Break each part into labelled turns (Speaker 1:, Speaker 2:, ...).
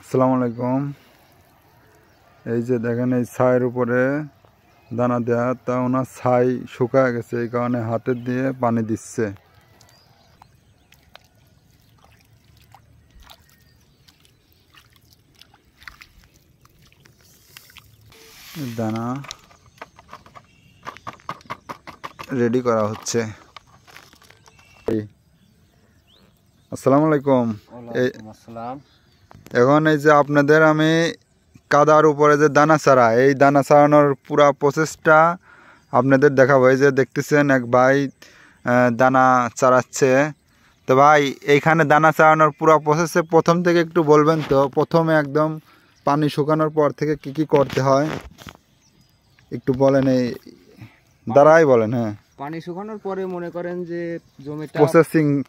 Speaker 1: আসসালামু আলাইকুম। এই যে দেখেন এই ছাইয়ের উপরে দানা দেয়া, তা ওনার ছাই শুকায় গেছে, এই কারণে হাতে দিয়ে পানি দিচ্ছে। দানা রেডি করা হচ্ছে। আসসালামু আলাইকুম। এখন এই যে আপনাদের আমি কাদার উপরে যে দানা ছাড়া, এই দানা ছাড়ানোর পুরা প্রসেসটা আপনাদের দেখাবো। এই যে দেখতেছেন এক ভাই দানা চারাচ্ছে। তো ভাই এইখানে দানা চারানোর পুরো প্রসেসে প্রথম থেকে একটু বলবেন তো? প্রথমে একদম পানি শুকানোর পর থেকে কি কি করতে হয় একটু বলেন। এই দ্বারাই বলেন। হ্যাঁ,
Speaker 2: পানি শুকানোর পরে মনে করেন যে জমিটা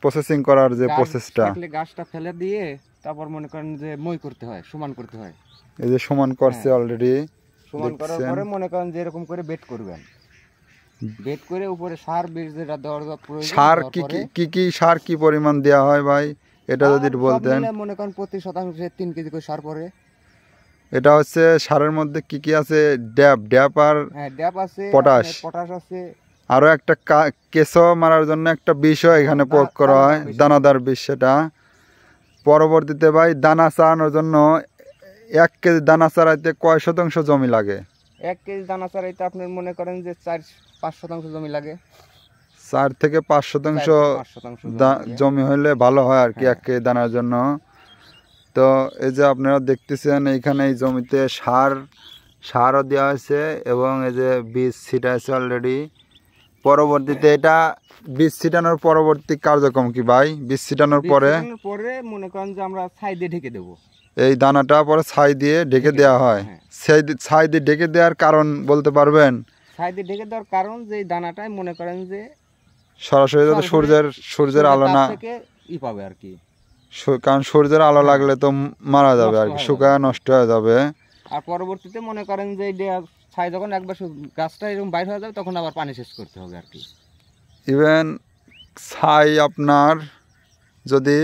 Speaker 1: প্রসেসিং করার যে প্রসেসটা,
Speaker 2: গাছটা ফেলে দিয়ে তারপর মনে করেন যে মই করতে হয়, সমান করতে হয়।
Speaker 1: এই যে সমান করছে অলরেডি।
Speaker 2: সমান করার পরে মনে করেন যে এরকম করে বেড করবেন। বেড করে উপরে সার বীজ যেটা দেওয়ার প্রয়োজন।
Speaker 1: সার কি সার কি পরিমাণ দেওয়া হয় ভাই, এটা যদি বলতেন।
Speaker 2: মনে করেন প্রতি শতাংশে 3 কেজি করে সার পড়ে।
Speaker 1: এটা হচ্ছে সারের মধ্যে কি কি আছে? ড্যাপ আর
Speaker 2: ড্যাপ আছে, পটাশ আছে।
Speaker 1: আরো একটা কেঁচো মারার জন্য একটা বিষও এখানে প্রয়োগ করা হয়, দানাদার বিষ। সেটা পরবর্তীতে ভাই দানা চারানোর জন্য 1 কেজি দানা চারাইতে কয় শতাংশ জমি লাগে?
Speaker 2: 1 কেজি দানা চারাইতে আপনার মনে করেন যে 4-5 শতাংশ জমি লাগে।
Speaker 1: 4 থেকে 5 শতাংশ জমি হলে ভালো হয় আর কি 1 কেজি দানার জন্য। তো এই যে আপনারা দেখতেছেন এইখানে এই জমিতে সারও দেওয়া হয়েছে এবং এই যে বীজ ছিটা আছে অলরেডি। পরবর্তীতে এটা বীজ ছিটানোর পরবর্তী কার্যক্রম কি ভাই? বীজ ছিটানোর পরে
Speaker 2: মনে করেন যে আমরা ছাই দিয়ে ঢেকে দেব।
Speaker 1: এই দানাটা পরে ছাই দিয়ে ঢেকে দেওয়া হয়। ছাই দিয়ে ঢেকে দেওয়ার কারণ বলতে পারবেন?
Speaker 2: ছাই দিয়ে ঢেকে দেওয়ার কারণ যে এই দানাটাই মনে করেন যে
Speaker 1: সরাসরি যাতে সূর্যের আলো না
Speaker 2: পাবে আর কি।
Speaker 1: কারণ সূর্যের আলো লাগলে তো মারা যাবে আর কি, শুকায় নষ্ট হয়ে যাবে।
Speaker 2: আর পরবর্তীতে মনে করেন যে ছাই যখন একবার গাছটা এরকম বাইর হয়ে যাবে তখন আবার পানি শেষ করতে হবে আর কি।
Speaker 1: ইভেন ছাই আপনার যদি